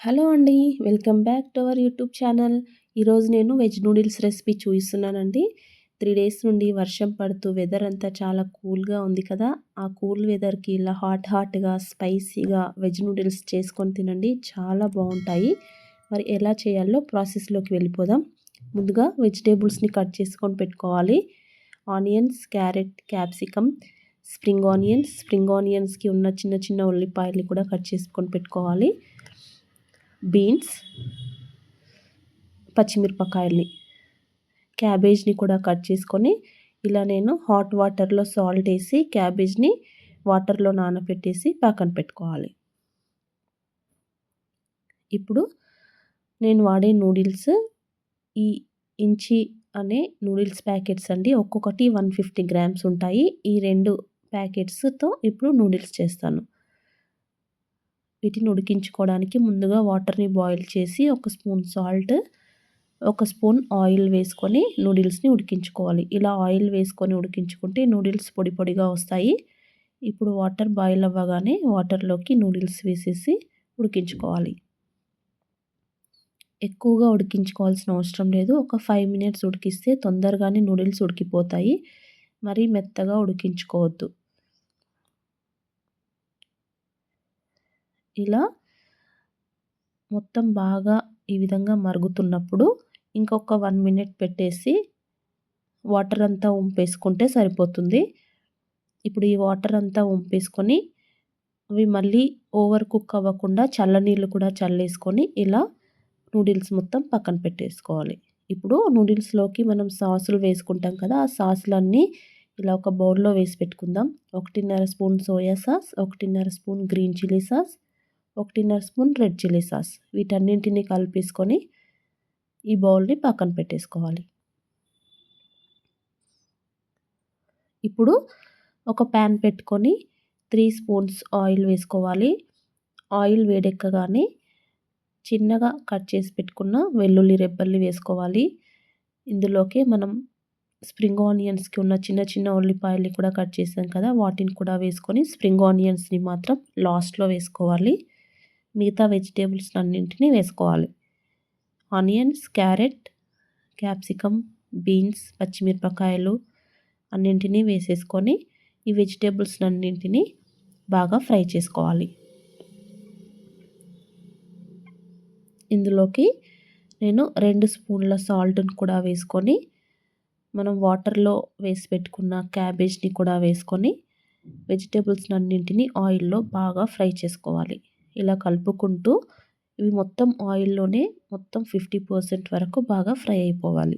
Hello అండి. Welcome back to our YouTube channel. ఈరోజు నేను వెజ్ నూడిల్స్ రెసిపీ చూపిస్తున్నానండి. 3 డేస్ నుండి వర్షం పడుతూ వెదర్ అంతా చాలా కూల్గా ఉంది కదా! ఆ కూల్ వెదర్‌కి ఇలా హాట్‌గా, స్పైసీగా వెజ్ నూడిల్స్ చేసుకొని తినండి. చాలా బాగుంటాయి. మరి ఎలా చేయాలో ప్రాసెస్‌లోకి వెళ్ళిపోదాం. ముందుగా వెజిటేబుల్స్‌ని కట్ చేసుకొని పెట్టుకోవాలి. ఆనియన్స్, క్యారెట్, క్యాప్సికమ్, స్ప్రింగ్ ఆనియన్స్‌కి ఉన్న చిన్న చిన్న ఉల్లిపాయల్ని కూడా కట్ చేసుకొని పెట్టుకోవాలి. బీన్స్, పచ్చిమిరపకాయల్ని, క్యాబేజ్ని కూడా కట్ చేసుకొని ఇలా నేను హాట్ వాటర్లో సాల్ట్ వేసి క్యాబేజ్ని వాటర్లో నానబెట్టేసి పక్కన పెట్టుకోవాలి. ఇప్పుడు నేను వాడే నూడిల్స్ ఈ ఇంచి అనే నూడిల్స్ ప్యాకెట్స్ అండి. ఒక్కొక్కటి 150 గ్రామ్స్ ఉంటాయి. ఈ 2 ప్యాకెట్స్తో ఇప్పుడు నూడిల్స్ చేస్తాను. వీటిని ఉడికించుకోవడానికి ముందుగా వాటర్ని బాయిల్ చేసి ఒక స్పూన్ సాల్ట్, ఒక స్పూన్ ఆయిల్ వేసుకొని నూడిల్స్ని ఉడికించుకోవాలి. ఇలా ఆయిల్ వేసుకొని ఉడికించుకుంటే నూడిల్స్ పొడి పొడిగా వస్తాయి. ఇప్పుడు వాటర్ బాయిల్ అవ్వగానే వాటర్లోకి నూడిల్స్ వేసేసి ఉడికించుకోవాలి. ఎక్కువగా ఉడికించుకోవాల్సిన అవసరం లేదు. ఒక 5 మినిట్స్ ఉడికిస్తే తొందరగానే నూడిల్స్ ఉడికిపోతాయి. మరీ మెత్తగా ఉడికించుకోవద్దు. ఇలా మొత్తం బాగా ఈ విధంగా మరుగుతున్నప్పుడు ఇంకొక 1 మినిట్ పెట్టేసి వాటర్ అంతా వంపేసుకుంటే సరిపోతుంది. ఇప్పుడు ఈ వాటర్ అంతా వంపేసుకొని అవి మళ్ళీ ఓవర్ కుక్ అవ్వకుండా చల్లనీళ్ళు కూడా చల్లేసుకొని ఇలా నూడిల్స్ మొత్తం పక్కన పెట్టేసుకోవాలి. ఇప్పుడు నూడిల్స్లోకి మనం సాసులు వేసుకుంటాం కదా! ఆ సాసులన్నీ ఇలా ఒక బౌల్లో వేసి పెట్టుకుందాం. 1.5 spoon soya sauce, 1.5 spoon green chilli sauce, 1.5 spoon red chilli sauce, వీటన్నింటినీ కలిపేసుకొని ఈ బౌల్ని పక్కన పెట్టేసుకోవాలి. ఇప్పుడు ఒక ప్యాన్ పెట్టుకొని 3 స్పూన్స్ ఆయిల్ వేసుకోవాలి. ఆయిల్ వేడెక్కగానే చిన్నగా కట్ చేసి పెట్టుకున్న వెల్లుల్లి రెబ్బల్ని వేసుకోవాలి. ఇందులోకి మనం స్ప్రింగ్ ఆనియన్స్కి ఉన్న చిన్న చిన్న ఉల్లిపాయల్ని కూడా కట్ చేసాం కదా! వాటిని కూడా వేసుకొని స్ప్రింగ్ ఆనియన్స్ని మాత్రం లాస్ట్లో వేసుకోవాలి. మిగతా వెజిటేబుల్స్ అన్నింటినీ వేసుకోవాలి. ఆనియన్స్, క్యారెట్, క్యాప్సికమ్, బీన్స్, పచ్చిమిరపకాయలు అన్నింటినీ వేసేసుకొని ఈ వెజిటేబుల్స్ అన్నింటినీ బాగా ఫ్రై చేసుకోవాలి. ఇందులోకి నేను 2 స్పూన్ల సాల్ట్ని కూడా వేసుకొని మనం వాటర్లో వేసి పెట్టుకున్న క్యాబేజ్ని కూడా వేసుకొని వెజిటేబుల్స్ అన్నింటినీ ఆయిల్లో బాగా ఫ్రై చేసుకోవాలి. ఇలా కలుపుకుంటూ ఇవి మొత్తం ఆయిల్లోనే మొత్తం 50% వరకు బాగా ఫ్రై అయిపోవాలి.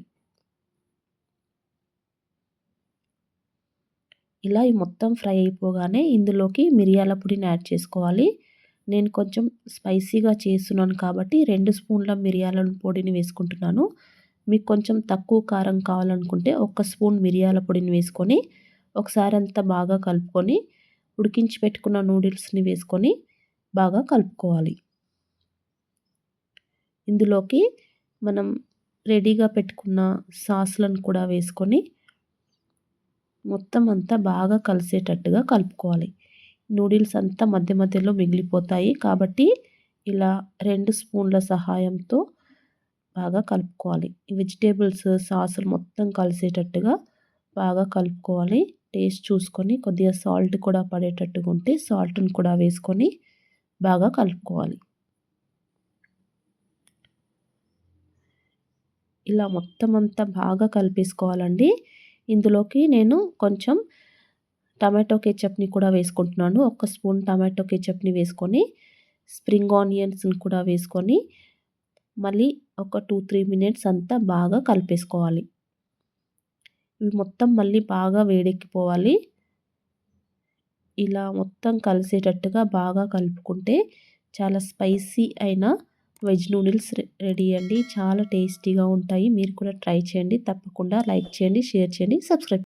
ఇలా ఈ మొత్తం ఫ్రై అయిపోగానే ఇందులోకి మిరియాల పొడిని యాడ్ చేసుకోవాలి. నేను కొంచెం స్పైసీగా చేస్తున్నాను కాబట్టి 2 స్పూన్ల మిరియాల పొడిని వేసుకుంటున్నాను. మీకు కొంచెం తక్కువ కారం కావాలనుకుంటే 1 స్పూన్ మిరియాల పొడిని వేసుకొని ఒకసారి అంతా బాగా కలుపుకొని ఉడికించి పెట్టుకున్న నూడిల్స్ని వేసుకొని బాగా కలుపుకోవాలి. ఇందులోకి మనం రెడీగా పెట్టుకున్న సాస్లను కూడా వేసుకొని మొత్తం అంతా బాగా కలిసేటట్టుగా కలుపుకోవాలి. నూడిల్స్ అంతా మధ్య మధ్యలో మిగిలిపోతాయి కాబట్టి ఇలా 2 స్పూన్ల సహాయంతో బాగా కలుపుకోవాలి. ఈ వెజిటేబుల్స్ సాసులు మొత్తం కలిసేటట్టుగా బాగా కలుపుకోవాలి. టేస్ట్ చూసుకొని కొద్దిగా సాల్ట్ కూడా పడేటట్టుగా ఉంటే సాల్ట్ని కూడా వేసుకొని బాగా కలుపుకోవాలి. ఇలా మొత్తం అంతా బాగా కలిపేసుకోవాలండి. ఇందులోకి నేను కొంచెం టమాటో కెచప్ని కూడా వేసుకుంటున్నాను. 1 స్పూన్ టమాటో కెచప్ని వేసుకొని స్ప్రింగ్ ఆనియన్స్ని కూడా వేసుకొని మళ్ళీ ఒక 2-3 మినిట్స్ అంతా బాగా కలిపేసుకోవాలి. ఇవి మొత్తం మళ్ళీ బాగా వేడెక్కిపోవాలి. ఇలా మొత్తం కలిసేటట్టుగా బాగా కలుపుకుంటే చాలా స్పైసీ అయిన వెజ్ నూడిల్స్ రెడీ అండి. చాలా టేస్టీగా ఉంటాయి. మీరు కూడా ట్రై చేయండి. తప్పకుండా లైక్ చేయండి, షేర్ చేయండి, సబ్స్క్రైబ్